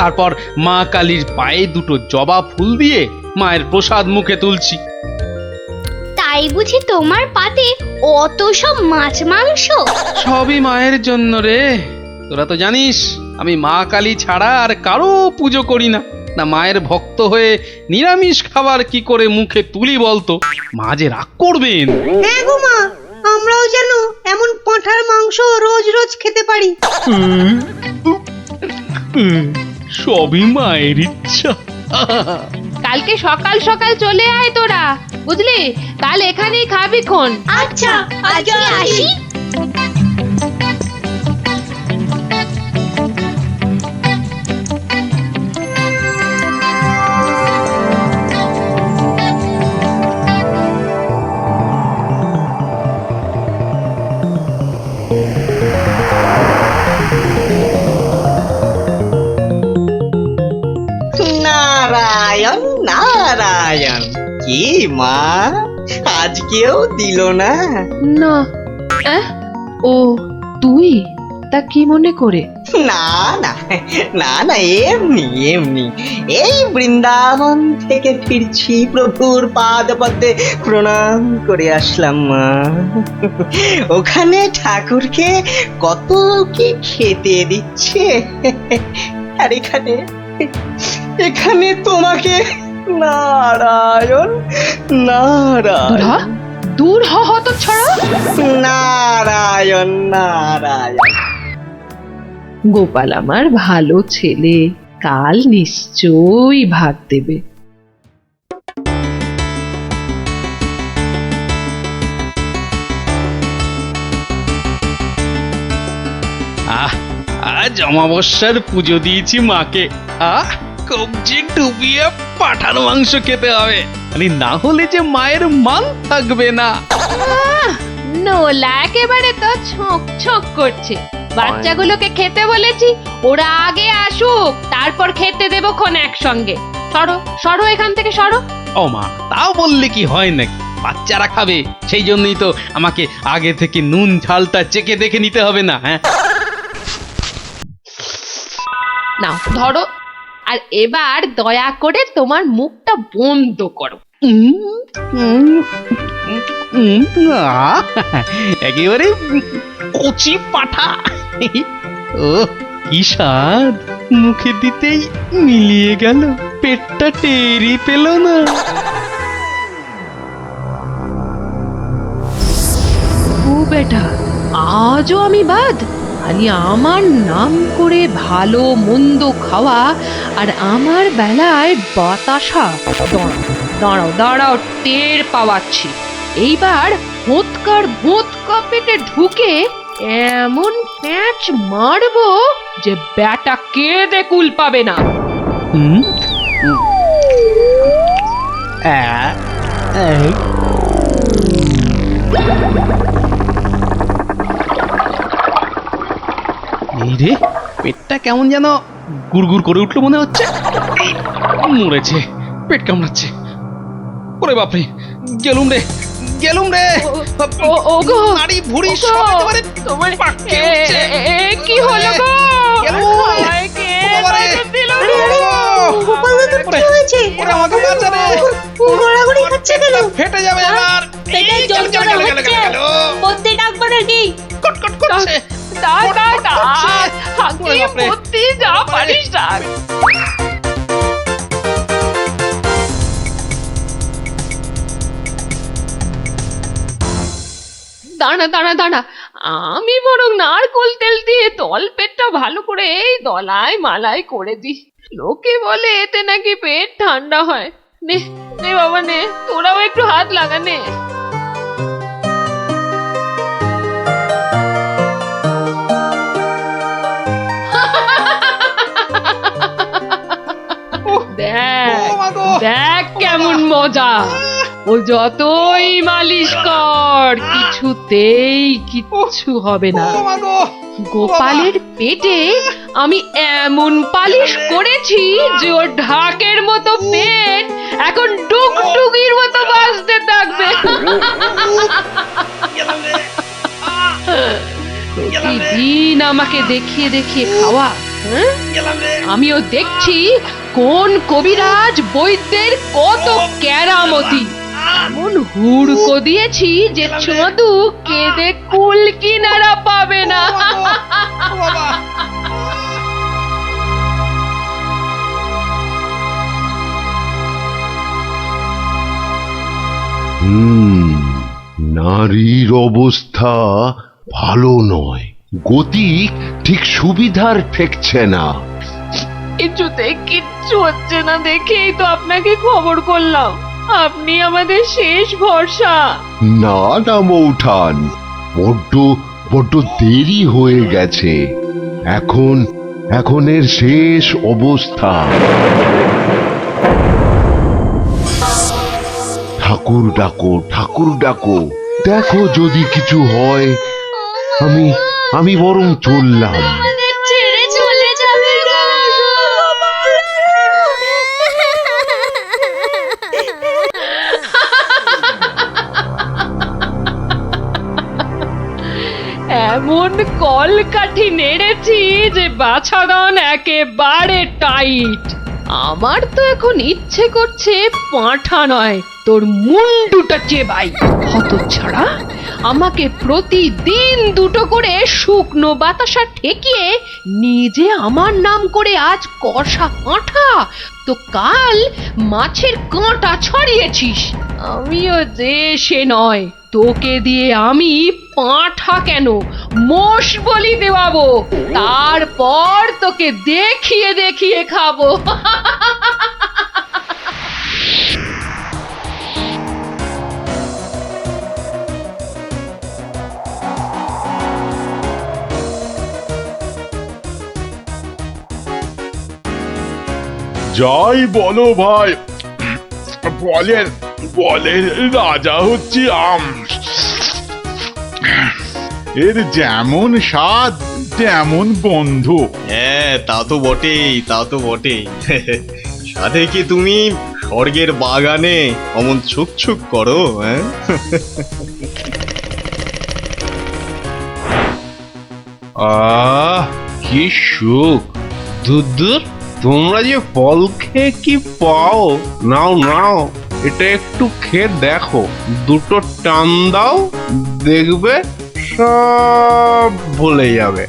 তারপর মা কালীর পায়ে দুটো জবা ফুল দিয়ে মায়ের প্রসাদ মুখে তুলছি। তাই বুঝি তোমার পাতে অত সব মাছ মাংস? সবই মায়ের জন্য রে। তোরা তো জানিস আমি মা কালী ছাড়া আর কারো পুজো করি না। না মায়ের ভক্ত হয়ে নিরামিষ খাবার কি করে মুখে তুলি বলতো? মা যে রাগ করবেন। হ্যাঁ গো মা, আমরাও যেন এমন পাঁঠার মাংস রোজ রোজ খেতে পারি। সবই মায়ের ইচ্ছা। কালকে সকাল সকাল চলে আয় তোরা, বুঝলি? কাল এখানেই খাবি খন। আচ্ছা, আজকে আসি। নারায়ণ নারায়ণ, কি মা আজকেও দিল না? না, ও তুই? তা কি মনে করে? না না না না, এমনি এমনি এই বৃন্দাবন থেকে ফিরছি, প্রভুর পাদ পদ্মে প্রণাম করে আসলাম মা। ওখানে ঠাকুরকে কত কি খেতে দিচ্ছে, আর এখানে এখানে তোমাকে নারায়ণ নারায়ণ দূর হ হতচ্ছাড়া। নারায়ণ নারায়ণ। গোপাল আমার ভালো ছেলে, কাল নিশ্চয়ই ভাত দেবে। আজ অমাবস্যার পুজো দিয়েছি মাকে। কবজি ডুবিয়ে পাঠার মাংস খেতে হবে, না হলে যে মায়ের মান থাকবে না। নোলা একেবারে তো ছোঁক ছোঁক করছে। বাচ্চাগুলোকে খেতে বলেছি, ওরা আগে আসুক, তারপর খেতে দেবো খন একসঙ্গে। সরো সরো এখান থেকে সরো। ও মা, তাও বললে কি হয় নাকি? বাচ্চারা খাবে, সেই জন্যই তো আমাকে আগে থেকে নুন ঝালটা চেখে দেখে নিতে হবে না? হ্যাঁ, নাও ধরো, আর এবার দয়া করে তোমার মুখটা বন্ধ করো। একেবারে কচি পাঠা। ও কি স্বাদ, মুখে দিতেই মিলিয়ে গেল, পেটটা টেরি পেল না। ও বেটা, আজও আমি বাদ? খালি আমার নাম করে ভালো মন্দ খাওয়া, আর আমার বেলায় বাতাসা। দাঁড়াও দাঁড়াও, টের পাওয়াচ্ছি। এইবার ভোঁতকার ভোঁতকা পেটে ঢুকে এমন প্যাঁচ মারবো যে ব্যাটা কেঁদে কুল পাবে না। এই রে, পেটটা কেমন যেন গুড়গুড় করে উঠলো মনে হচ্ছে। মরেছে, পেট কামড়াচ্ছে। ওরে বাপরে, গেলুম রে গেলুম রে। ওগো, নাড়ি ভুঁড়ি সব একেবারে তোমার পাককে উঠছে। কি হলো গো? আমায় কে বাঁচা দিল গো? গোপাল দাদুর কি হয়েছে? ওরে আমাকে বাঁচা রে, গড়াগড়ি খাচ্ছে কেন? ফেটে যাবে এবার। পেটে যন্ত্রণা হচ্ছে, বদ্যি ডাকবো নাকি? কটকট করছে। যা পারিস ডাক। দাঁড়া দাঁড়া দাঁড়া, আমি বরং নারকোল তেল দিয়ে তল পেটটা ভালো করে এই দলায় মালাই করে দিই। লোকে বলে এতে নাকি পেট ঠান্ডা হয়। নে নে বাবা নে, তোরাও একটু হাত লাগা নে। দেখ কেমন মজা। ও যতই মালিশ কর, কিছুতেই কিচ্ছু হবে না। গোপালের পেটে আমি এমন পালিশ করেছি যে ওর ঢাকের মতো পেট এখন ডুগডুগির মতো বাজতে থাকবে। প্রতিদিন আমাকে দেখিয়ে দেখিয়ে খাওয়া, হ্যাঁ? আমিও দেখছি কোন কবিরাজ বৈদ্যের কত কেরামতি। এমন হুড়কো দিয়েছি যে ছদু কেঁদে কুল কিনারা পাবে না। নারীর অবস্থা ভালো নয়, গতি ঠিক সুবিধার ঠেকছে না। কিছুতে কিচ্ছু হচ্ছে না দেখেই তো আপনাকে খবর করলাম। আপনি আমাদের শেষ ভরসা। না না মৌঠান, বড্ড বড্ড দেরি হয়ে গেছে। এখন এর শেষ অবস্থা। ঠাকুর ডাকো, ঠাকুর ডাকো, দেখো যদি কিছু হয়। আমি বরং চললাম। আমাদের ছেড়ে চলে যাবে গো। এমন কলকাঠি নেড়েছি যে বাছাধন একেবারে টাইট। আমার তো এখন ইচ্ছে করছে পাঁঠা নয়, তোর মুন্ডুটা চেবাই। হতচ্ছাড়া, আমাকে প্রতিদিন দুটো করে শুকনো বাতাসা ঠেকিয়ে নিজে আমার নাম করে আজ কষা পাঁঠা, তো কাল মাছের কাঁটা ছড়িয়েছিস। আমিও যে সে নয়, তোকে দিয়ে আমি পাঁঠা কেন মোষ বলি দেওয়াবো, তারপর তোকে দেখিয়ে দেখিয়ে খাবো। যাই বলো ভাই, বলের বলের রাজা হচ্ছি আম। এর যেমন স্বাদ তেমন বন্ধু। হ্যাঁ, তা তো বটেই, তা তো বটেই। সাথে কি তুমি স্বর্গের বাগানে অমন ছুক ছুক করো? হ্যাঁ, কি সুখ! দূর, তোমরা যে ফল খেয়ে কি পাও। নাও নাও, এটা একটু খেয়ে দেখো, দুটো টান দাও, দেখবে সব ভুলে যাবে।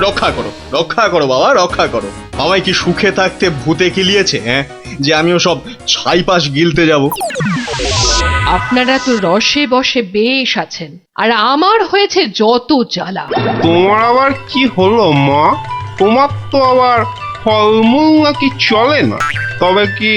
রক্ষা করো, রক্ষা করো বাবা, রক্ষা করো। আমায় কি সুখে থাকতে ভূতে কিলিয়েছে? হ্যাঁ, যে আমিও সব ছাইপাশ গিলতে যাব। আপনারা তো রসে বসে বেশ আছেন, আর আমার হয়েছে যত জ্বালা। তোমার আবার কি হলো মা? তোমার তো আবার ফলমূল নাকি চলে না, তবে কি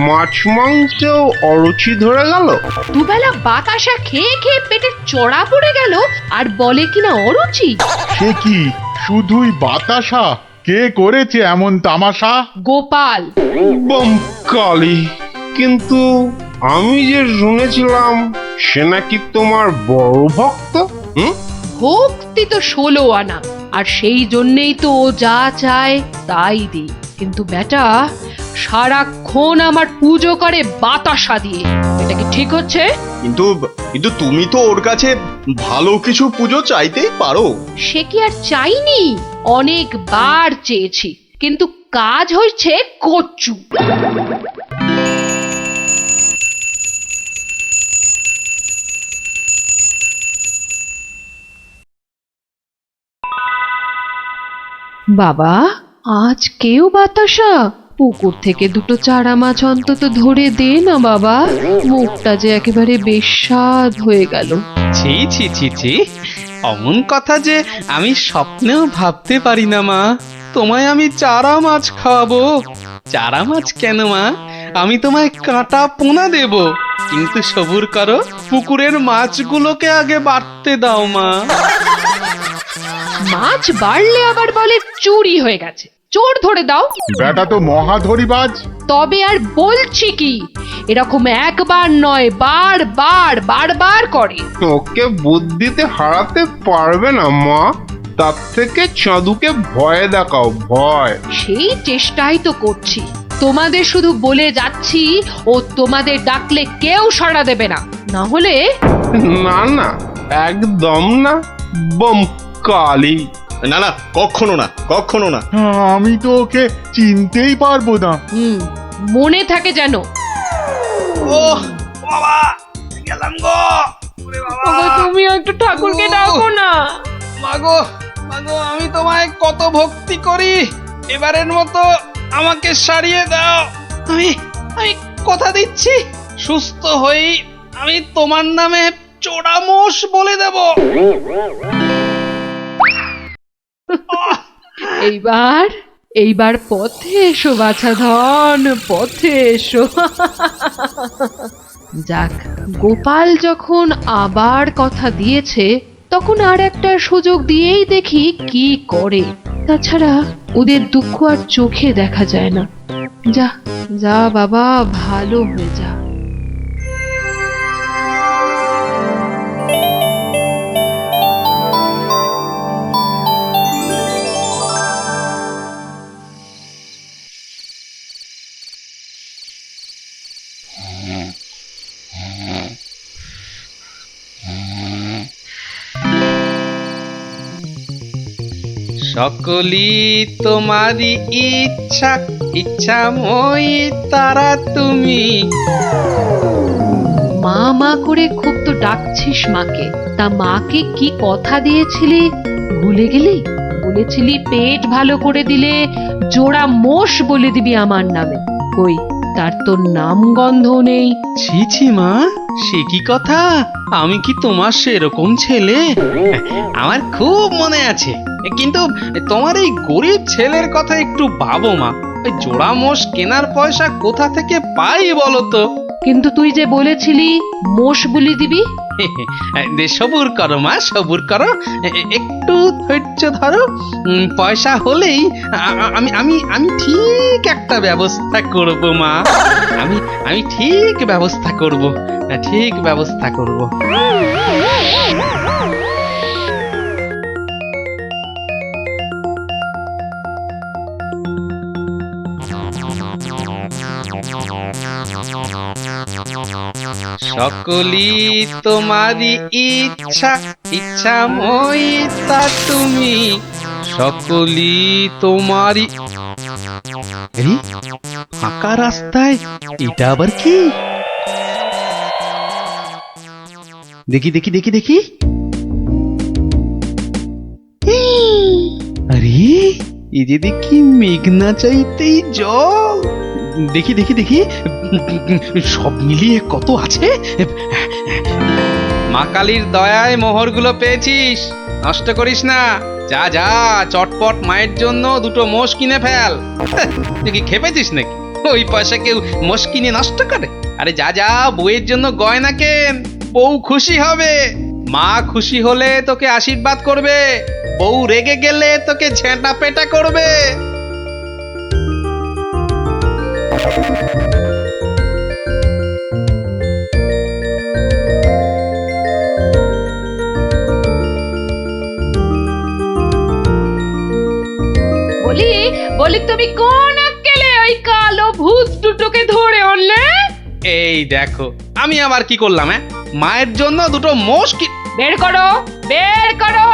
মাছ মাংসেও অরুচি ধরে গেল? দুবেলা বাতাসা খেয়ে খেয়ে পেটে চড়া পড়ে গেল, আর বলে কিনা অরুচি। সে কি শুধুই বাতাসা? কে করেছে এমন তামাশা? গোপাল। বমকালি, কিন্তু আমি যে শুনেছিলাম সে নাকি তোমার বড় ভক্ত। ভক্তি তো 16 আনা, আর সেই জন্যেই তো ও যা চায় তাই দিই। কিন্তু বেটা সারাক্ষণ আমার পুজো করে বাতাসা দিয়ে। এটা কি ঠিক হচ্ছে? কিন্তু কিন্তু তুমি তো ওর কাছে ভালো কিছু পুজো চাইতেই পারো। সে কি আর চাইনি? অনেকবার চেয়েছি, কিন্তু কাজ হচ্ছে কচু। বাবা, আজ কেউ বাতাসা? পুকুর থেকে দুটো চারা মাছ অন্তত ধরে দে না বাবা, মুখটা যে একেবারে বেস্বাদ হয়ে গেল। ছি ছি ছি ছি, অমন কথা যে আমি স্বপ্নেও ভাবতে পারি না মা। তোমায় আমি চারা মাছ খাওয়াবো। চারা মাছ কেন মা, আমি তোমায় কাঁটা পোনা দেব। কিন্তু সবুর করো, পুকুরের মাছগুলোকে আগে বাড়তে দাও মা। মাছ বাড়লে আবার বলে চুরি হয়ে গেছে। চোর ধরে দাও। বেটা তো মহাধরিবাজ। তবে আর বলছি কি, এরকম একবার নয়, বারবার করে। ওকে বুদ্ধিতে হারাতে পারবে না মা, তার থেকে চাঁদুকে ভয় দেখাও, ভয়। সেই চেষ্টাই তো করছি। তোমাদের শুধু বলে যাচ্ছি, ও তোমাদের ডাকলে কেউ সাড়া দেবে না। না হলে না না, একদম না। বম কালি, না না, কখনো না, কখনো না। আমি তো ওকে চিনতেই পারবো না। মনে থাকে যেন। ও বাবা, গেলাম গো। ওরে বাবা, তুমি একটু ঠাকুরকে ডাকো না। মাগো মাগো, আমি তোমায় কত ভক্তি করি, এবারের মতো আমাকে সারিয়ে দাও। আমি আমি কথা দিচ্ছি, সুস্থ হই আমি তোমার নামে চোরামোষ বলে দেব। এইবার পথে এসো বাছা ধন, পথে এসো। যাক, গোপাল যখন আবার কথা দিয়েছে তখন আর একটা সুযোগ দিয়েই দেখি কি করে। তাছাড়া ওদের দুঃখ আর চোখে দেখা যায় না। যা যা বাবা, ভালো হয়ে যা। সকলি তোমারই ইচ্ছা, ইচ্ছাময়ী তারা তুমি। মা মা করে খুব তো ডাকছিস মাকে, তা মাকে কি কথা দিয়েছিলি ভুলে গেলি? বলেছিলি পেট ভালো করে দিলে জোড়া মোষ বলে দিবি আমার নামে। কই, তার তো নাম গন্ধ নেই। ছি ছি মা, সে কি কথা? আমি কি তোমার সেরকম ছেলে? আমার খুব মনে আছে, কিন্তু তোমার এই গরিব ছেলের কথা একটু ভাবো মা। ওই জোড়া মোষ কেনার পয়সা কোথা থেকে পাই বলো তো? কিন্তু তুই যে বলেছিলি মোষ বলি দিবি। সবুর করো মা, সবুর করো, একটু ধৈর্য ধরো। পয়সা হলেই আমি আমি আমি ঠিক একটা ব্যবস্থা করব মা। আমি ঠিক ব্যবস্থা করব, ঠিক ব্যবস্থা করব। সকলি তোমারই ইচ্ছা, ইচ্ছাময়ী তা তুমি। সকলি তোমারই। এই ফাঁকা রাস্তায় এটা আবার কি? দেখি দেখি দেখি দেখি। আরে এই যে দেখি মেঘনা চাইতেই জল। দেখি দেখি দেখি, সব মিলিয়ে কত আছে। মা কালীর দয়ায় মোহরগুলো পেয়েছিস, নষ্ট করিস না। যা যা, চটপট মায়ের জন্য দুটো মোষ কিনে ফেল। তুই কি খেপেছিস নাকি? ওই পয়সা কেউ মোষ কিনে নষ্ট করে? আরে যা যা, বউয়ের জন্য গয়না কেন, বউ খুশি হবে। মা খুশি হলে তোকে আশীর্বাদ করবে, বউ রেগে গেলে তোকে ঝেঁটা পেটা করবে। বলি বলি, তুমি কোন আক্কেলে ওই কালো ভূত দুটোকে ধরে আনলে? এই দেখো, আমি আবার কি করলাম? মায়ের জন্য দুটো মোষ কি। বের করো, বের করো,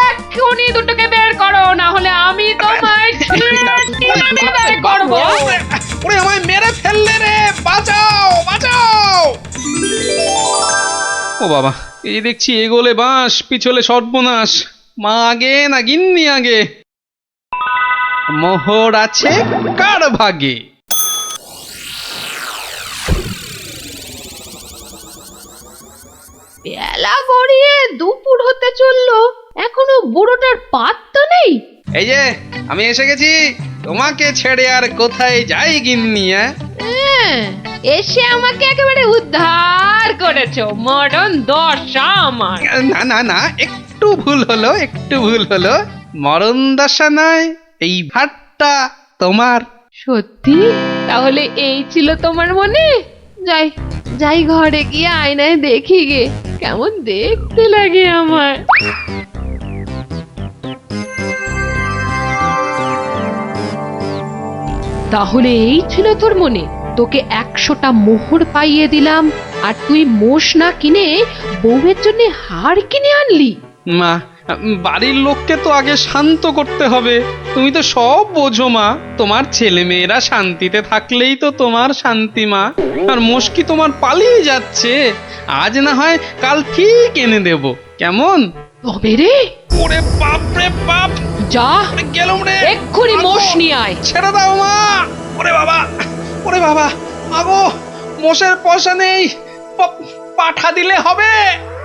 এক্ষুনি দুটোকে বের করো, না হলে আমি তোমায় বের করবো। ওরে আমায় মেরে ফেললে রে, বাঁচাও বাঁচাও। ও বাবা, এই দেখছি এগোলে বাঁশ, পিছলে সর্বনাশ। মা আগে না গিন্নি আগে? মোহর আছে কার ভাগে? বেলা গড়িয়ে দুপুর হতে চললো, এখনো বুড়োটার পাত্তা নেই। এই যে আমি এসে গেছি, তোমাকে ছেড়ে আর কোথায় যাই গিন্নি? এসে আমাকে একেবারে উদ্ধার করেছো, মরণ দশা আমার। না না না, একটু ভুল হলো, একটু ভুল হলো। মরণ দশা নয়, এই ভাটটা তোমার। সত্যি? তাহলে এই ছিল তোমার মনে? যাই যাই, ঘরে গিয়ে আয়নায় দেখি গে কেমন দেখতে লাগে আমার। তাহলে এই ছিল তোর মনে? তোকে 100টা মোহর পাইয়ে দিলাম আর তুই মোষ না কিনে বউয়ের জন্য হার কিনে আনলি? মা বাড়ির লোককে তো আগে শান্ত করতে হবে। তুমি তো সব বোঝো মা, তোমার ছেলে মেয়েরা শান্তিতে থাকলেই তো তোমার শান্তি মা। আর মুশকি তোমার পালিয়ে যাচ্ছে, আজ না হয় কাল ঠিক এনে দেব, কেমন? তবে রে, ওরে বাপ রে বাপ, যা গেলুম রে, এক্ষুনি মোষ নিয়ে আয়। ছেড়ে দাও মা। ওরে বাবা, ওরে বাবা, আগো মোষের পয়সা নেই, পাঠা দিলে হবে।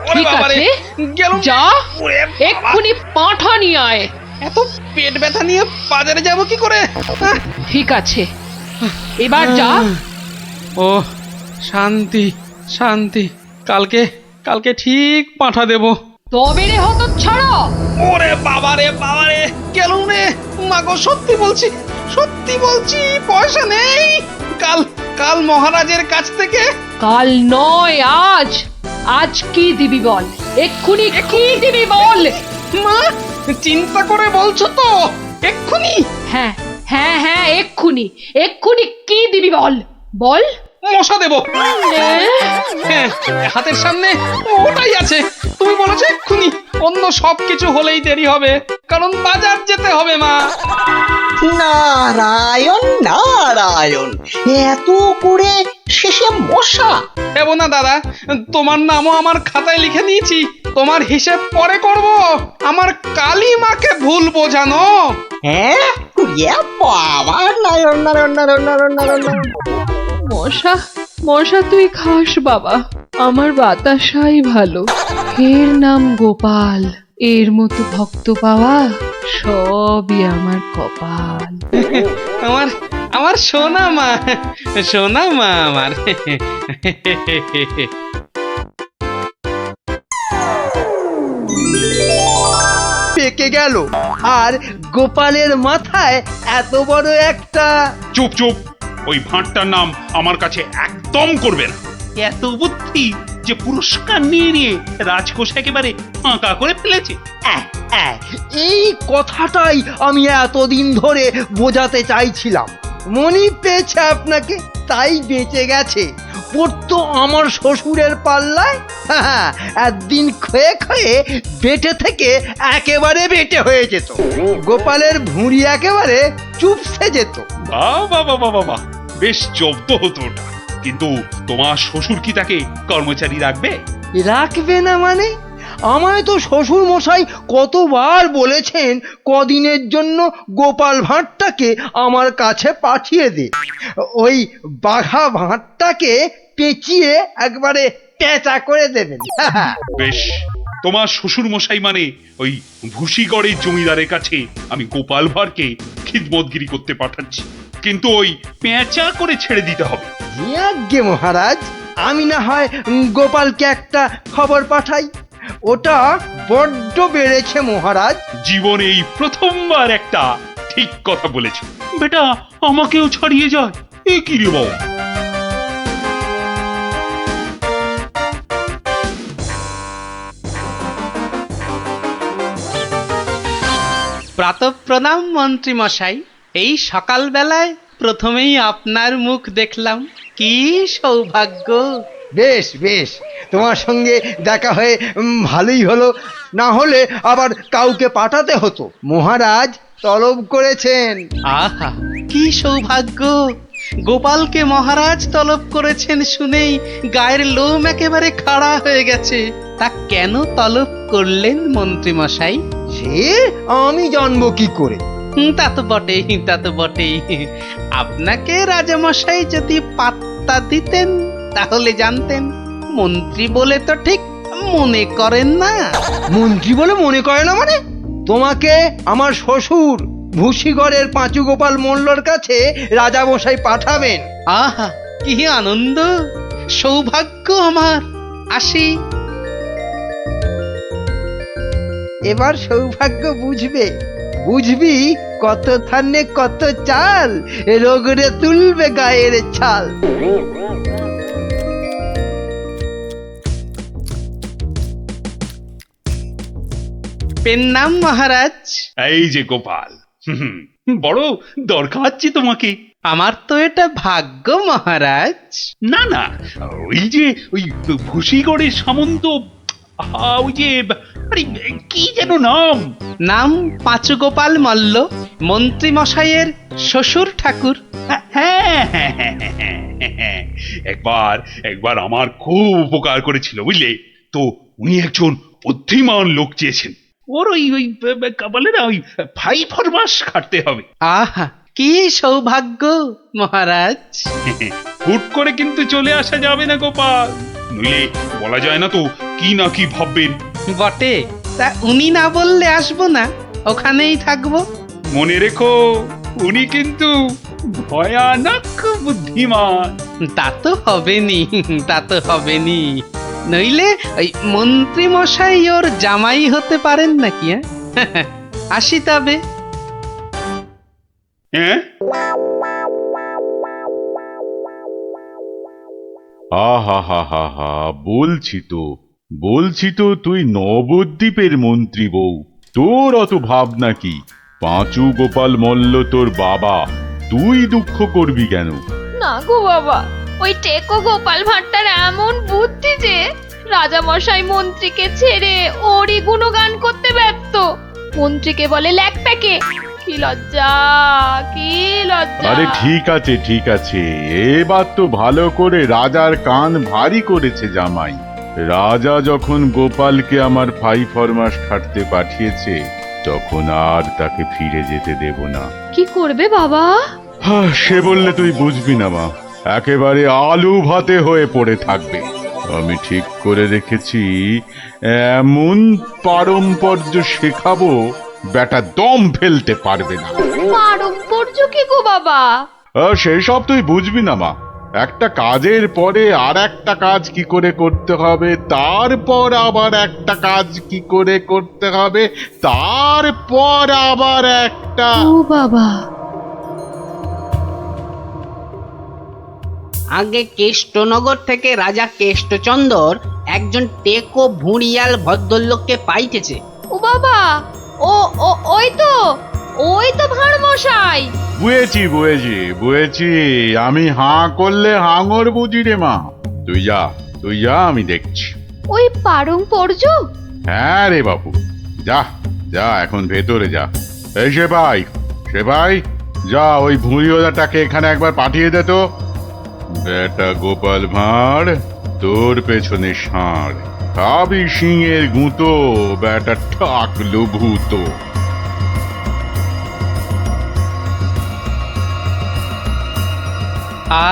ওরে ঠিক বাবা রে, আছে, গেলুম। যা ওরে বাবা, এক্ষুনি পাঁঠা নিয়ে আয়। এত পেট ব্যথা নিয়ে বাজারে যাব কি করে? ঠিক আছে, এবার যা। ও শান্তি শান্তি, কালকে কালকে ঠিক পাঠা দেব। তবে রে হতচ্ছাড়া, ওরে বাবা রে বাবা রে, গেলুম রে। মাগো সত্যি বলছি, সত্যি বলছি, পয়সা নেই। কাল কাল মহারাজের কাছ থেকে। কাল নয় আজ। আজ কি দিবি বল, এক্ষুনি কি দিবি বল। মা, চিন্তা করে বলছো তো? এক্ষুনি হ্যাঁ হ্যাঁ হ্যাঁ, এক্ষুনি এক্ষুনি কি দিবি বল, বল। মশা দেব। হ্যাঁ, হাতের সামনে ওটাই আছে। তুমি বলেছো এক্ষুনি, অন্য সব কিছু হলেই দেরি হবে, কারণ বাজার যেতে হবে মা। নারায়ণ নারায়ণ, এত করে শেষে মশা। দেব না দাদা, তোমার নামও আমার খাতায় লিখে নিয়েছি। তোমার হিসেব পরে করব, আমার কালী মাকে ভুল বোঝানো। হ্যাঁ, ইয়ে বাবা, নারায়ণ নারায়ণ নারায়ণ নারায়ণ নারায়ণ। মশা মশা তুই খাস বাবা, আমার বাতাসাই ভালো। এর নাম গোপাল, এর মতো ভক্ত পাওয়া সবই আমার কপাল। আমার আমার সোনা মা, সোনা মা আমার। পেকে গেল, আর গোপালের মাথায় এত বড় একটা। চুপ চুপ, ওই ভাঁটটার নাম আমার কাছে একদম করবে না। এত বুদ্ধি যে পুরস্কার নিয়ে নিয়ে রাজকোষ একেবারে ফাঁকা করে ফেলেছে। এই কথাটাই আমি এতদিন ধরে বোঝাতে চাইছিলাম। মনি পেয়েছে আপনাকে, তাই বেঁচে গেছে। পড়তো আমার শ্বশুরের পাল্লায়, একদিন ক্ষয়ে ক্ষয়ে বেটে থেকে একেবারে বেটে হয়ে যেত। গোপালের ভুঁড়ি একেবারে চুপসে যেত। বাহ বাহ বাহ বাহ বাহ, বেশ জব্দ হতো ওটা। কিন্তু তোমার শ্বশুর কি তাকে কর্মচারী রাখবে? রাখবে না মানে? আমায় তো শ্বশুর মশাই কতবার বলেছেন কদিনের জন্য গোপাল ভাঁড়টাকে আমার কাছে পাঠিয়ে দে। ওই বাঘা ভাঁড়টাকে পেঁচিয়ে একবারে পেঁচা করে দেবেন। বেশ, তোমার শ্বশুর মশাই মানে ওই ভুসিগড়ের জমিদারের কাছে আমি গোপাল ভাঁড়কে খিদমতগিরি করতে পাঠাচ্ছি, কিন্তু ওই পেঁচা করে ছেড়ে দিতে হবে। আজ্ঞে মহারাজ, আমি না হয় গোপালকে একটা খবর পাঠাই। ওটা বড্ড বেড়েছে মহারাজ। জীবনে এই প্রথমবার একটা ঠিক কথা বলেছে। বেটা আমাকেও ছাড়িয়ে যায়, এ কি রে বাবা? প্রাতঃপ্রণাম মন্ত্রী মশাই। এই সকালবেলায় প্রথমেই আপনার মুখ দেখলাম, কি সৌভাগ্য। বেশ বেশ, তোমার সঙ্গে দেখা হয়ে ভালোই হলো, না হলে আবার কাউকে পাঠাতে হতো। মহারাজ তলব করেছেন। আহা, কি সৌভাগ্য। গোপালকে মহারাজ তলব করেছেন শুনেই গায়ের লোম একেবারে খাড়া হয়ে গেছে। তা কেন তলব করলেন মন্ত্রী মশাই? সে আমি জানবো কি করে? তা তো বটেই, তা তো বটেই। আপনাকে রাজামশাই যদি পাত্তা দিতেন তাহলে জানতেন। মন্ত্রী বলে তো ঠিক মনে করেন না। মন্ত্রী বলে মনে করে না মানে? তোমাকে আমার শ্বশুর ভুসিগড়ের পাঁচু গোপাল মোল্লর কাছে রাজামশাই পাঠাবেন। আহা, কি আনন্দ, সৌভাগ্য আমার। আসি। এবার সৌভাগ্য বুঝবে, বুঝবি কত ধানে কত চাল, রোগরে তুলবে গায়ের ছাল। পেন নাম মহারাজ। এই যে গোপাল, বড় দরকার আছে তোমাকে। আমার তো এটা ভাগ্য মহারাজ। না না, ওই যে ওই ভুসিগড়ের সামন্ত, ওই যে আরে কি যেন নাম? নাম পাঁচুগোপাল মল্ল, মন্ত্রী মশাইয়ের শ্বশুর ঠাকুর। হ্যাঁ, হ্যাঁ, হ্যাঁ, হ্যাঁ, হ্যাঁ, হ্যাঁ। একবার আমার খুব উপকার করেছিল, বুঝলে তো। উনি একজন বুদ্ধিমান লোক চেয়েছেন। ওর ওই বলে না, ওই 5 মাস খাটতে হবে। আহা, কি সৌভাগ্য মহারাজ। হুট করে কিন্তু চলে আসা যাবে না গোপাল, নইলে বলা যায় না তো কি না কি ভাববেন। বটে, তা উনি না বললে আসবো না, ওখানেই থাকবো। মনে রেখো, উনি কিন্তু ভয়ানক বুদ্ধিমান। তা তো হবেনি, তা তো হবেনি। নইলে ওই মন্ত্রী মশাই ওর জামাই হতে পারেন নাকি? আসি তবে। হ্যাঁ, আহা হা হা হা, বলছি তো তুই নবদ্বীপের মন্ত্রী বউ, তোর অত ভাবনা কি? পাঁচু গোপাল মল্ল তোর বাবা, তুই দুঃখ করবি কেন? না গো বাবা, ওই টেকো গোপাল ভাঁড়টার এমন বুদ্ধি যে রাজামশাই মন্ত্রীকে ছেড়ে ওরই গুণগান করতে ব্যস্ত। মন্ত্রীকে বলে ল্যাকপ্যাকে। কি লজ্জা, কি লজ্জা! আরে ঠিক আছে, এবার তো ভালো করে রাজার কান ভারী করেছে জামাই। রাজা যখন গোপালকে আমার 5 মাস খাটতে পাঠিয়েছে, তখন আর তাকে ফিরে যেতে দেব না। কি করবে বাবা? সে বললে তুই বুঝবি না মা, একেবারে আলু ভাতে হয়ে পড়ে থাকবে। আমি ঠিক করে রেখেছি, এমন পারম্পর্য শেখাবো বেটা দম ফেলতে পারবে না। পারম্পর্য কি গো বাবা? সেই সব তুই বুঝবি না মা। একটা কাজের পরে আর একটা কাজ কি করে করতে হবে, তারপর আবার একটা কাজ কি করে করতে হবে, তারপর আবার একটা। ও বাবা! আগে কেষ্টনগর থেকে রাজা কেষ্টচন্দর একজন টেকো ভুঁড়িয়াল ভদ্রলোককে পাইতেছে। ও বাবা, ও ও ওই তো ভাঁড় মশাই। বুঝেছি, আমি হাঁ করলে হাঙর বুঝি রে মা। তুই যা, আমি দেখছি। ওই পারম্পর্য? হ্যাঁ রে বাবু, যা এখন ভেতরে যা। এই সেপাই, যা ওই ভুঁড়িওয়ালাটাকে এখানে একবার পাঠিয়ে দে তো। বেটা গোপাল ভাঁড়, তোর পেছনে ষাঁড়, খাবি সিংয়ের গুঁতো, বেটা ঠাকলো ভূত।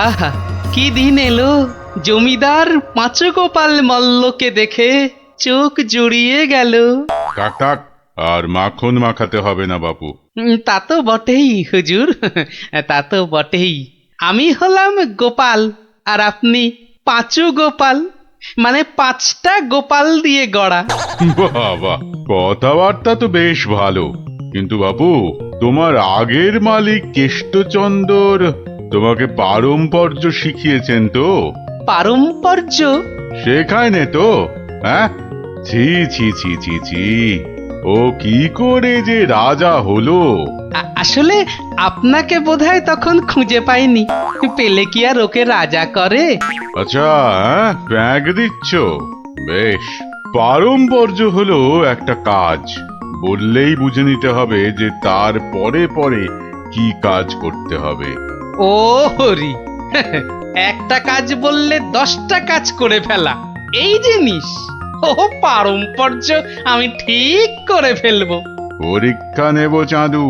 আহা, কি দিন এলো! জমিদার পাঁচুগোপাল মল্লকে দেখে চোখ জুড়িয়ে গেল। থাক, আর মাখন মাখাতে হবে না বাপু। তা তো বটেই হুজুর, তা তো বটেই। আমি হলাম গোপাল, আর আপনি পাঁচু গোপাল, মানে 5টা গোপাল দিয়ে গড়া। বাবা, কথাবার্তা তো বেশ ভালো, কিন্তু বাপু, তোমার আগের মালিক কেষ্টচন্দর তোমাকে পারম্পর্য শিখিয়েছেন তো? পারম্পর্য শেখায় নে তো? হ্যাঁ, ছি, ও কি করে যে রাজা হলো? আসলে আপনাকে বোধহয় তখন খুঁজে পাইনি, পেলে কি আর ওকে রাজা করে? আচ্ছা, ব্যাগ দিচ্ছ? বেশ। পারম্পর্য হলো একটা কাজ, বললেই বুঝে নিতে হবে যে তার পরে কি কাজ করতে হবে। ও হরি, একটা কাজ বললে 10টা কাজ করে ফেলা, এই জিনিস। ও পারম্পর্য আমি ঠিক করে ফেলবো। পরীক্ষা নেব চাঁদু।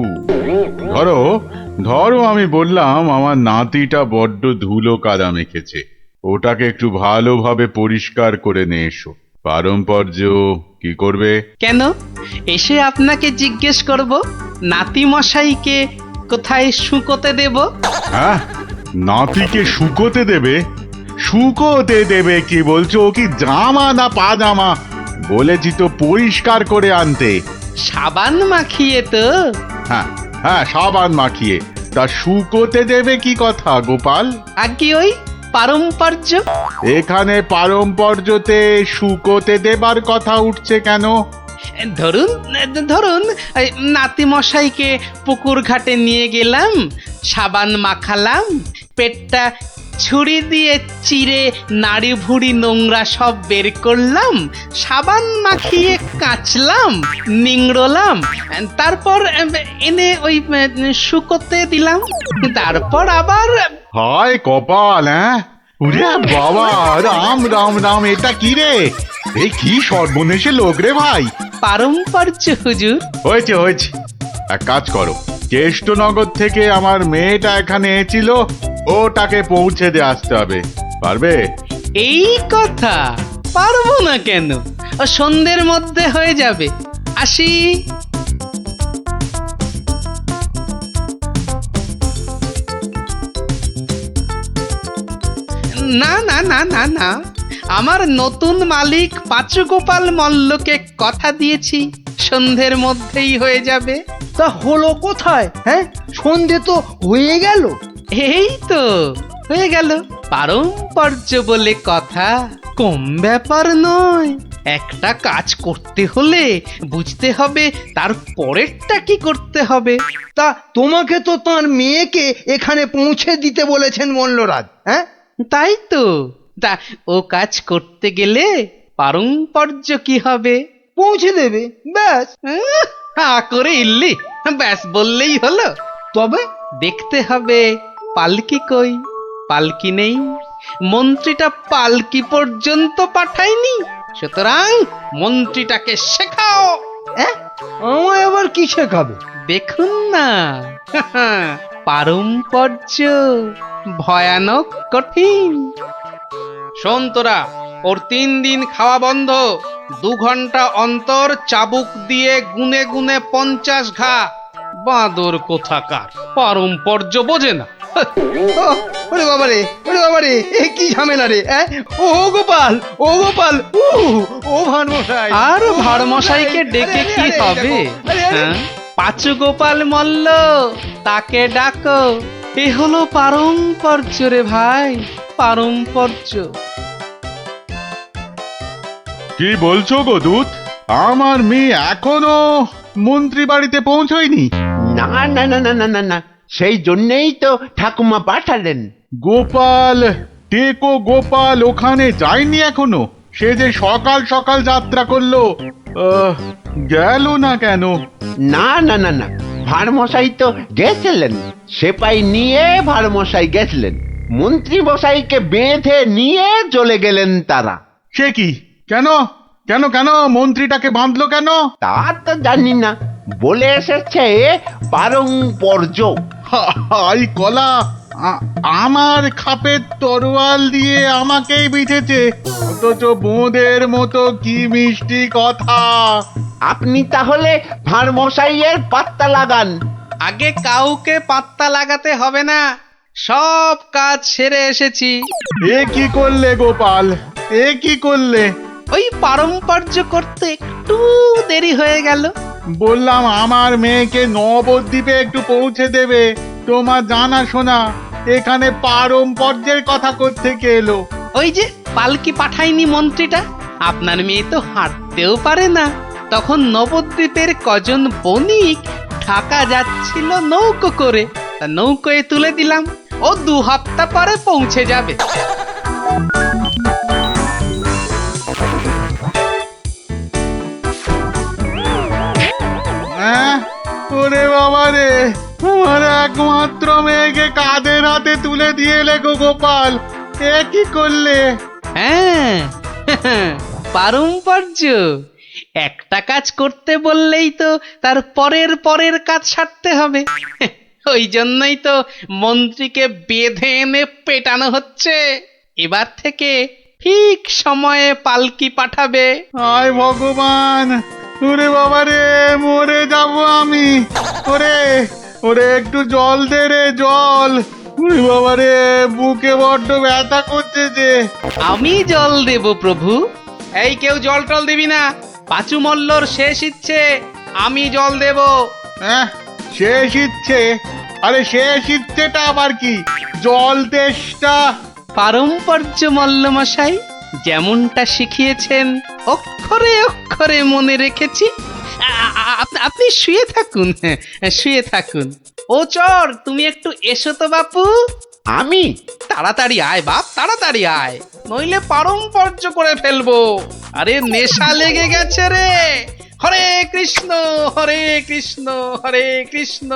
ধরো আমি বললাম আমার নাতিটা বড্ড ধুলো কাদা মেখেছে, ওটাকে একটু ভালোভাবে পরিষ্কার করে নিয়ে এসো। পারম্পর্য কি করবে? কেন, এসে আপনাকে জিজ্ঞেস করব নাতি মশাইকে কোথায় শুকোতে দেব? হ্যাঁ, নাতিকে শুকোতে দেবে? শুকোতে দেবে কি বলছো? ও কি জামা না পাজামা? বলেছি তো পরিষ্কার করে আনতে। সাবান মাখিয়ে তো? হ্যাঁ, সাবান মাখিয়ে। তা শুকোতে দেবে কি কথা গোপাল? আর কি ওই পারম্পর্য? এখানে পারম্পর্যতে শুকোতে দেবার কথা উঠছে কেন? ধরুন নাতি মশাইকে পুকুর ঘাটে নিয়ে গেলাম, সাবান মাখালাম, পেটটা ছুরি দিয়ে চিরে নাড়ি ভুড়ি নোংরা সব বের করলাম, সাবান মাখিয়ে কাচলাম, নিংড়লাম, তারপর এনে ওই শুকোতে দিলাম, তারপর আবার হায় কপাল, হ্যাঁ? ওরে বাবা, রাম রাম রাম, এটা কি রে? এই কি সর্বনেশে লোক রে ভাই! পারম্পর্য হুজুর। হয়েছে হয়েছে, এক কাজ করো, কেষ্টনগর থেকে আমার মেয়েটা এখানে এসেছিল, ওটাকে পৌঁছে দিয়ে আসতে হবে। পারবে? এই কথা, পারবো না কেন? ও সন্ধ্যের মধ্যে হয়ে যাবে। আসি। না না না না না, আমার নতুন মালিক পাঁচু গোপাল মল্লকে কথা দিয়েছি, সন্ধ্যের মধ্যেই হয়ে যাবে। তা হলো কোথায়? হ্যাঁ, সন্ধে তো হয়ে গেল। এই তো হয়ে গেল। পারম্পর্য বলে কথা, কম ব্যাপার নয়। একটা কাজ করতে হলে বুঝতে হবে তার পরেরটা কি করতে হবে। তা তোমাকে তো তার মেয়েকে এখানে পৌঁছে দিতে বলেছেন মল্লরাজ। হ্যাঁ, তাই তো। তা ও কাজ করতে গেলে পারম্পর্য কি হবে? পৌঁছে দেবে, ব্যাস। হা করে ইল্লি, ব্যাস বললেই হলো। তবে দেখতে হবে পালকি কই। পালকি নেই, মন্ত্রীটা পালকি পর্যন্ত পাঠায়নি, সুতরাং মন্ত্রীটাকে শেখাও। আমায় আবার কি শেখাবে? দেখুন না, পারম্পর্য ভয়ানক কঠিন। শোন তোরা, ওর 3 দিন খাওয়া বন্ধ, 2 ঘন্টা অন্তর চাবুক দিয়ে গুনে গুনে 50 ঘা। বাঁদর কোথাকার, পারম্পর্য বোঝে না। ওরে বাবারে, ওরে বাবারে, এ কি ঝামেলা রে! ও গোপাল, ও গোপাল, ও ভানমশাই। আর ভাড়মশাইকে ডেকে কি হবে? হ্যাঁ, পাঁচু গোপাল মল্ল, তাকে ডাকো। এ হলো পারম্পর্য রে ভাই, পারম্পর্য। কি বলছো গো দূত? আমার মেয়ে এখনো মন্ত্রী বাড়িতে পৌঁছয়নি? না না না না না না না, সেই জন্যেই তো ঠাকুমা পাঠালেন। গোপাল, টেকো গোপাল ওখানে যায়নি এখনো? সে যে সকাল সকাল যাত্রা করলো, গেল না কেন? না না না না, ভাড়মশাই তো গেছিলেন, সেপাই নিয়ে ভাড়মশাই গেছিলেন, মন্ত্রী মশাইকে বেঁধে নিয়ে চলে গেলেন তারা। সে কি? কেন কেন কেন মন্ত্রীটাকে বাঁধলো কেন? তা তো জানি না, বলে এসেছে পারম্পর্য। হাই কলা, আমার খাপের তরোয়াল দিয়ে আমাকেই বিঁধেছে, অথচ বোঁদের মতো কি মিষ্টি কথা। আপনি তাহলে ভাড়মশাইয়ের পাত্তা লাগান। আগে কাউকে পাত্তা লাগাতে হবে না, সব কাজ সেরে এসেছি। এ কি করলে গোপাল, এ কি করলে? ওই পারম্পর্য করতে একটু দেরি হয়ে গেল। বললাম আমার মেয়েকে নবদ্বীপে একটু পৌঁছে দেবে, তোমার জানা শোনা এখানে পারম্পর্যের কথা কোত্থেকে এলো? ওই যে পালকি পাঠায়নি মন্ত্রীটা, আপনার মেয়ে তো হাঁটতেও পারে না। তখন নবদ্বীপের কজন বণিক ঢাকা যাচ্ছিল নৌকো করে, তা নৌকোয় তুলে দিলাম, ও 2 হপ্তাহ পরে পৌঁছে যাবে। ওরে বাবা রে, আমার একমাত্র মেয়েকে কাঁধের হাতে তুলে দিয়ে এলে গো গোপাল, এ কি করলে? হ্যাঁ, পারম্পর্য। একটা কাজ করতে বললেই তো তার পরের কাজ সারতে হবে। ওই জন্যই তো মন্ত্রীকে বেঁধে এনে পেটানো হচ্ছে। এবার থেকে ঠিক সময়ে পালকি পাঠাবে। হায় ভগবান, ওরে বাবা রে, মরে যাব আমি। ওরে ওরে, একটু জল দে রে, জল। ওরে বাবা রে, বুকে বড্ড ব্যথা করছে যে। আমি জল দেব প্রভু। এই কেউ জল টল দিবি না, পাঁচু মল্লর শেষ ইচ্ছে, আমি জল দেব। হ্যাঁ, শেষ ইচ্ছে? আরে শেষ ইচ্ছেটা আবার কি? জল তেষ্টা। পারম্পর্য মল্ল মশাই, যেমনটা শিখিয়েছেন অক্ষরে অক্ষরে মনে রেখেছি। আপনি শুয়ে থাকুন, শুয়ে থাকুন। ও চর, তুমি একটু এসো তো বাপু। আমি? তা তাড়াতাড়ি আয় বাপ, তাড়াতাড়ি আয়, নইলে পারম্পর্য করে ফেলবো। আরে নেশা লেগে গেছে রে। হরে কৃষ্ণ হরে কৃষ্ণ হরে কৃষ্ণ।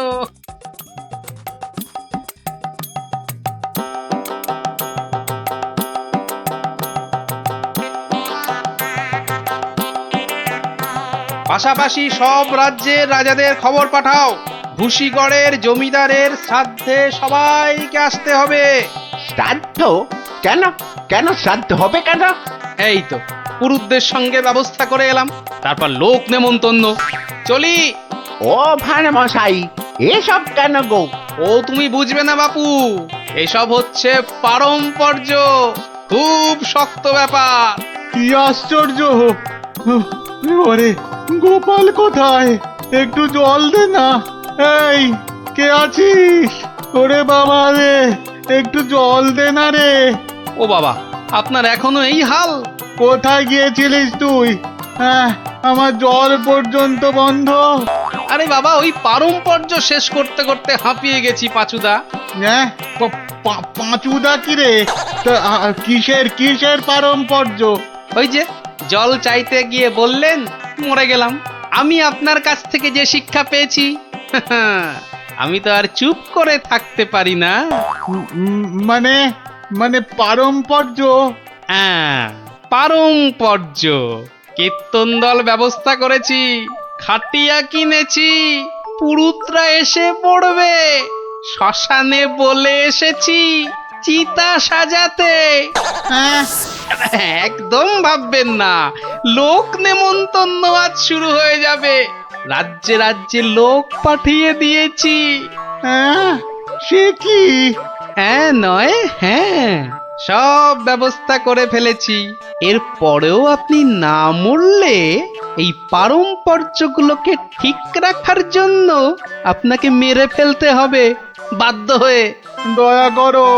পাশাপাশি সব রাজ্যের রাজাদের খবর পাঠাও, ভুসিগড়ের জমিদারের শ্রাদ্ধে সবাইকে আসতে হবে। শ্রাদ্ধ? কেন কেন শ্রাদ্ধ হবে কেন? এই তো পুরুতদের সঙ্গে ব্যবস্থা করে এলাম, তারপর লোক নেমন্তন্ন। চলি। ও ভাঁড় মশাই, এসব কেন গো? ও তুমি বুঝবে না বাপু, এসব হচ্ছে পারম্পর্য, খুব শক্ত ব্যাপার। কি আশ্চর্য! ওরে গোপাল কোথায়? একটু জল দে না। এই কে আছিস? ওরে বাবা রে, একটু জল দে না রে। ও বাবা, আপনার এখনো এই হাল? কোথায় গিয়েছিলিস তুই? হ্যাঁ, আমার জল পর্যন্ত বন্ধ। আরে বাবা, ওই পারম্পর্য শেষ করতে করতে হাঁপিয়ে গেছি পাঁচুদা। হ্যাঁ, পাঁচুদা কি রে? তা, কিসের কিসের পারম্পর্য? ওই যে জল চাইতে গিয়ে বললেন, মরে গেলাম। আমি আপনার কাছ থেকে যে শিক্ষা পেয়েছি, আমি তো আর চুপ করে থাকতে পারি না। মানে মানে পারম্পর্য? হ্যাঁ, পারম্পর্য। কীর্তন দল ব্যবস্থা করেছি, খাটিয়া কিনেছি, পুরুতরা এসে পড়বে। শ্মশানে বলে এসেছি চিতা সাজাতে। একদম ভাববেন না, লোক নেমন্তন্ন আজ শুরু হয়ে যাবে। রাজ্যে রাজ্যে লোক পাঠিয়ে দিয়েছি। সে কি? হ্যাঁ নয় হ্যাঁ, সব ব্যবস্থা করে ফেলেছি। এর পরেও আপনি না মরলে এই পারম্পর্যগুলোকে ঠিক রাখার জন্য আপনাকে মেরে ফেলতে হবে বাধ্য হয়ে। দয়া করো,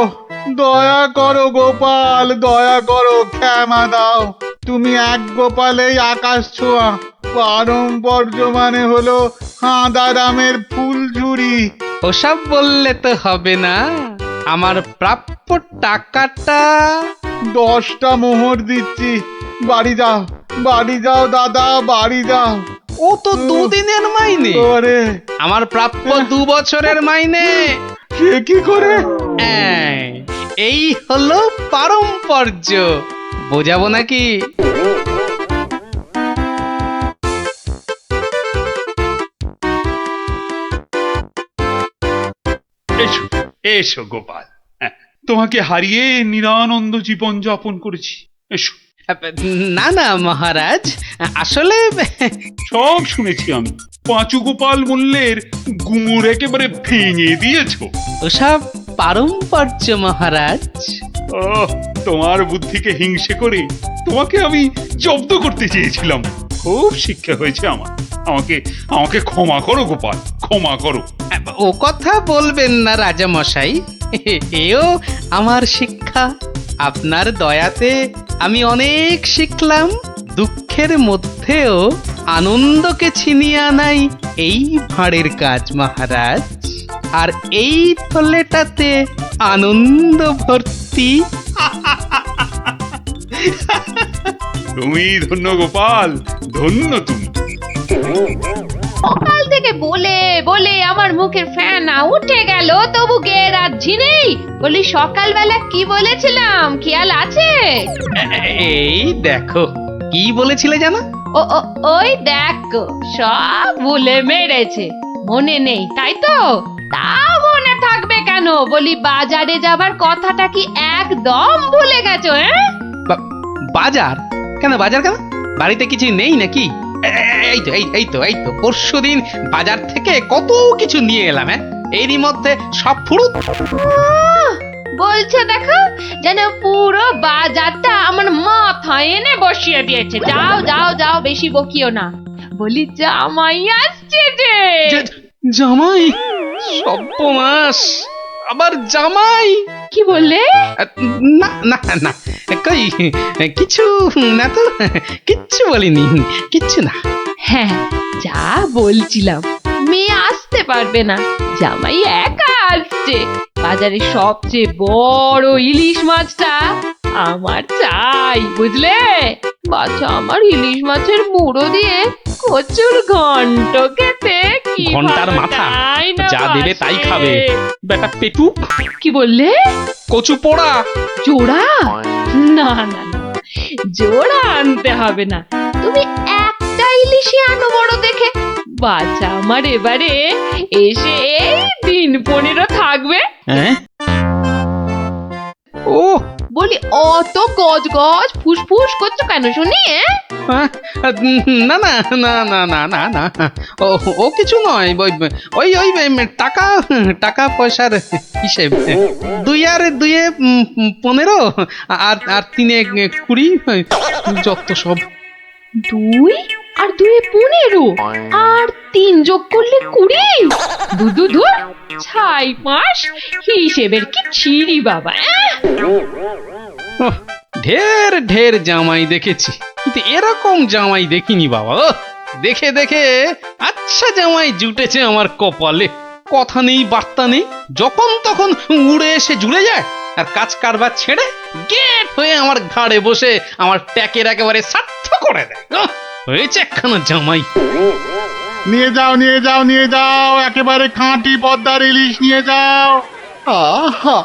দয়া করো গোপাল, দয়া করো, ক্ষমা দাও। তুমি এক গোপালেই আকাশ ছোঁয়া। পারম্পর্য মানে হলো হাঁদারামের ফুলঝুরি। ওসব বললে তো হবে না, আমার প্রাপ্য টাকাটা। 10টা মোহর দিচ্ছি, বাড়ি যাও, বাড়ি যাও দাদা, বাড়ি যাও। ও তো দুদিনের মাইনে, ওরে আমার প্রাপ্য 2 বছরের মাইনে। সে কি করে? এই হলো পারম্পর্য, বোঝাবো নাকি? এসো এসো গোপাল, তোমাকে হারিয়ে নিরানন্দ জীবন যাপন করেছি। এসো। না না মহারাজ, আসলে সব শুনেছি আমি। পাঁচু গোপাল মূল্যের গুমুর একেবারে ভেঙে দিয়েছো। ওসব পারম্পর্য মহারাজ। ও, তোমার বুদ্ধিকে হিংসে করে তোমাকে আমি জব্দ করতে চেয়েছিলাম। খুব শিক্ষা হয়েছে আমার। আমাকে আমাকে ক্ষমা করো গোপাল, ক্ষমা করো। ও কথা বলবেন না রাজা মশাই, এও আমার শিক্ষা। আপনার দয়াতে আমি অনেক শিখলাম। দুঃখের মধ্যেও আনন্দকে ছিনিয়ে আনাই এই ভাঁড়ের কাজ মহারাজ। আর এই থলেটাতে আনন্দ ভর্তি। তুমি ধন্য গোপাল, ধন্য তুমি। সকাল থেকে বলে বলে আমার মুখের ফেনা উঠে গেল, তবু গে রাজ্যি নেই। বলি সকালবেলা কি বলেছিলাম, খেয়াল আছে? এই দেখো, কি বলেছিলে জানো? ও ওই দেখো, সব ভুলে মেরেছে, মনে নেই তাই তো? তা মনে থাকবে কেন? বলি বাজারে যাবার কথাটা কি একদম ভুলে গেছো? বাজার কেন? বাজার কেন? বাড়িতে কিছু নেই নাকি? এই তো পরশুদিন বাজার থেকে কত কিছু নিয়ে এলাম। এরই মধ্যে সব ফুরুত বলছে, দেখো যেন পুরো বাজারটা আমার মাথায় এনে বসিয়ে দিয়েছে। যাও যাও যাও, বেশি বকিও না। বলি জামাই আসছে যে। জামাই? সর্বনাশ, আবার জামাই? কি বললে? না না না, কই কিছু না তো, কিচ্ছু বলিনি, কিচ্ছু না। হ্যাঁ, যা বলছিলাম, মেয়ে আসতে পারবে না, জামাই একা আসছে। বাজারে সবচেয়ে বড় ইলিশ মাছটা আমার চাই, বুঝলে? বাচ্চা আমার ইলিশ মাছের মুড়ো দিয়ে কচুর ঘন্ট খেতে কি ঘন্টার ভালো মাথা তাই না যা দেবে তাই বাসে? খাবে। বেটা পেটু কি বললে? কচু পোড়া। জোড়া? না না না, জোড়া আনতে হবে না, তুমি একটা ইলিশই আনো বড় দেখে। বাচ্চা আমার এবারে এসে এই দিন 15 থাকবে। হ্যাঁ ও বলি অত গজ গজ ফুসফুস করছো কেন শুনি? হ্যাঁ, না না না না না না না ও ও কিছু নয়, ওই ওই টাকা টাকা পয়সার হিসেব। 2 আর 2 15 আর 3 20, যত সব। 2 আর 2 15 আর 3 যোগ করলে 20। দুদু ছাই মাস হিসেবের কি ছিরি বাবা। ওহ, ঢের ঢের জামাই দেখেছি, কিন্তু এরকম জামাই দেখিনি বাবা। দেখে দেখে আচ্ছা জামাই জুটেছে আমার কপালে। কথা নেই বার্তা নেই, যখন তখন উড়ে এসে জুড়ে যায়, আর কাজ কারবার ছেড়ে গেট হয়ে আমার ঘাড়ে বসে আমার ট্যাকের একেবারে সার্থ করে দেয়। হয়েছে একখানা জামাই। নিয়ে যাও নিয়ে যাও নিয়ে যাও, একেবারে খাঁটি পদ্মার ইলিশ নিয়ে যাও। আহা,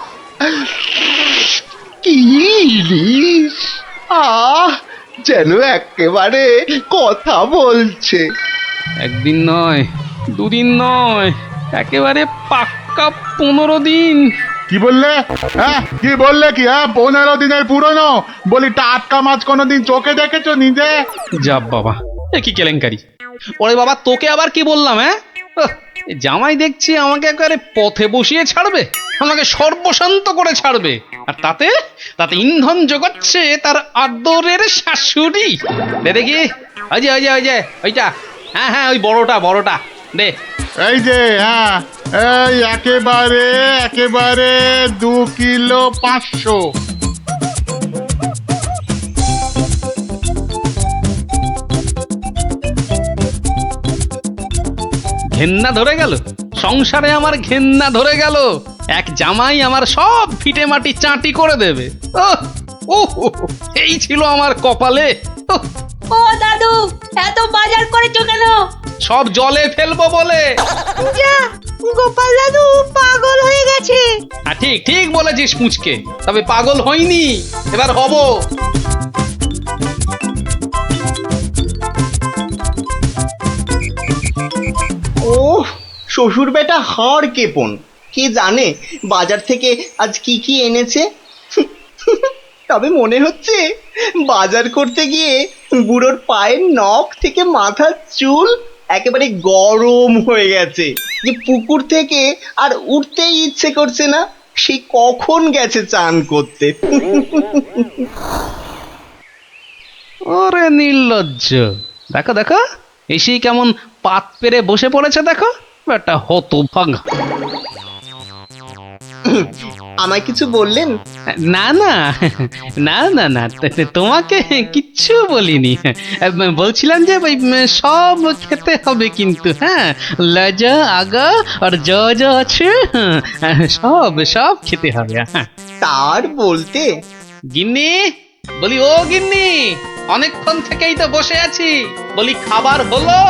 কি ইলিশ! যেন একেবারে কথা বলছে। একদিন নয়, 2 দিন নয়, একেবারে পাক্কা 15 দিন। কি বললে? হ্যাঁ কি বললে? কি 15 দিনের পুরনো? বলি টাটকা মাছ কোনোদিন চোখে দেখেছো নিজে? যা বাবা, এ কি কেলেঙ্কারি! ওরে বাবা, তোকে আবার কি বললাম? হ্যাঁ, জামাই দেখছি আমাকে একেবারে পথে বসিয়ে ছাড়বে, আমাকে সর্বশান্ত করে ছাড়বে, আর তাতে তাতে ইন্ধন জোগাচ্ছে তার আদরের শাশুড়ি। দে দেখি, ওই যে ওই যে ওই যে ওইটা, হ্যাঁ হ্যাঁ ওই বড়টা বড়টা দে। এই যে হ্যাঁ, এই একেবারে একেবারে 2 কিলো 500। ঘেন্না ধরে গেল, সংসারে আমার ঘেন্না ধরে গেল। এক জামাই আমার সব ফিটে মাটি চাটি করে দেবে। এই ছিল আমার কপালে। ও দাদু, এত বাজার করেছো কেন? সব জলে ফেলবো বলে। যা, গোপাল দাদু পাগল হয়ে গেছে। হ্যাঁ ঠিক ঠিক বলেছিস মুচকে, তবে পাগল হইনি, এবার হব। ও শ্বশুর বেটা হাড় কেপন, কে জানে বাজার থেকে আজ কি কি এনেছে। তবে মনে হচ্ছে বাজার করতে গিয়ে বুড়োর পায়ের নখ থেকে মাথার চুল একেবারে গরম হয়ে গেছে, যে পুকুর থেকে আর উঠতেই ইচ্ছে করছে না। সে কখন গেছে চান করতে। ওরে নির্লজ্জ, দেখো দেখো এসেই কেমন পাত পেরে বসে পড়েছে, দেখো একটা হতভাগা। আমায় কিছু বললেন? না না না না না, তোমাকে কিচ্ছু বলিনি। বলছিলাম যে ওই সব খেতে হবে কিন্তু, হ্যাঁ, লজা আগা আর যা যা আছে সব সব খেতে হবে। হ্যাঁ তার বলতে? গিন্নি, বলি ও গিন্নি, অনেকক্ষণ থেকেই তো বসে আছি, বলি খাবার হলো?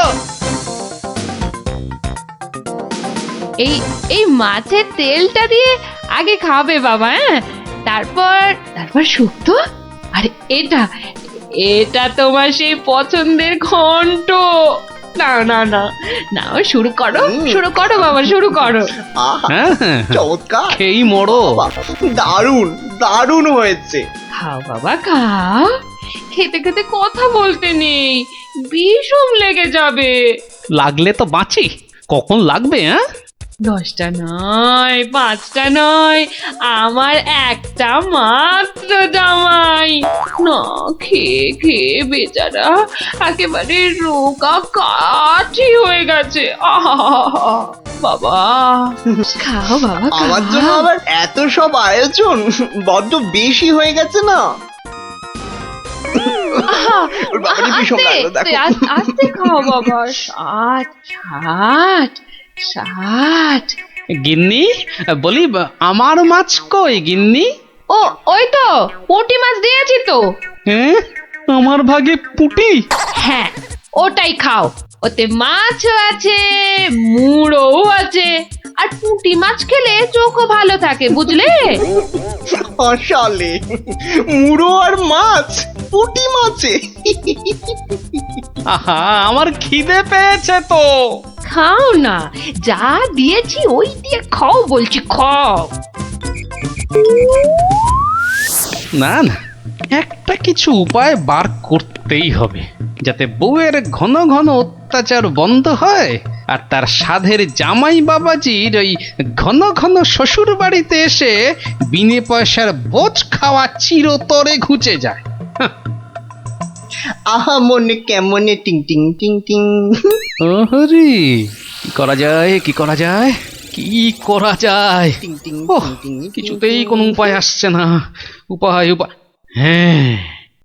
এই এই মাছের তেলটা দিয়ে আগে খাবে বাবা, হ্যাঁ, তারপর তারপর শুক্তো। আর এটা এটা তোমার সেই পছন্দের ঘন্ট। না না না না, শুরু করো শুরু করো বাবা, শুরু করো। চমৎকার, খেয়েই মরো। দারুণ দারুণ হয়েছে। খাও বাবা খাও, খেতে খেতে কথা বলতে নেই, বিষম লেগে যাবে। লাগলে তো বাঁচি, কখন লাগবে? হ্যাঁ, 10টা নয়, 5টা নয়, আমার একটা মাত্র জামাই। না খেয়ে খেয়ে বেচারা একেবারে রোগা কাঠি হয়ে গেছে। আহা বাবা, খাও বাবা খাও। আমার জন্য আবার এত সব আয়োজন বড্ড বেশি হয়ে গেছে না? আস্তে আস্তে খাও বাবা, 7 60। গিন্নি, বলি আমার মাছ কই গিন্নি? ও ওই তো পুঁটি মাছ দিয়েছি তো। হ্যাঁ, আমার ভাগে পুঁটি? হ্যাঁ, ওটাই খাও। ওতে মাছও আছে, মুড়োও আছে, আর পুঁটি মাছ খেলে চোখও ভালো থাকে, বুঝলে? আসলে মুড়ো আর মাছ, পুঁটি মাছে। আহা, আমার খিদে পেয়েছে তো। খাও না, যা দিয়েছি ওই দিয়ে খাও বলছি, খাও। না না, একটা কিছু উপায় বার করতেই হবে, যাতে বউয়ের ঘন ঘন অত্যাচার বন্ধ হয় আর তার সাধের জামাই বাবাজির ওই ঘন ঘন শ্বশুর বাড়িতে এসে বিনে পয়সার বোঝ খাওয়া চিরতরে ঘুচে যায়। আহা মনে কেমনে টিং টিং টিং টিং। ওহরি, কি করা যায়, কি করা যায়, কি করা যায়? টিং টিং ওহ, টিং টিং। কিছুতেই কোনো উপায় আসছে না। উপায় উপায়, হ্যাঁ,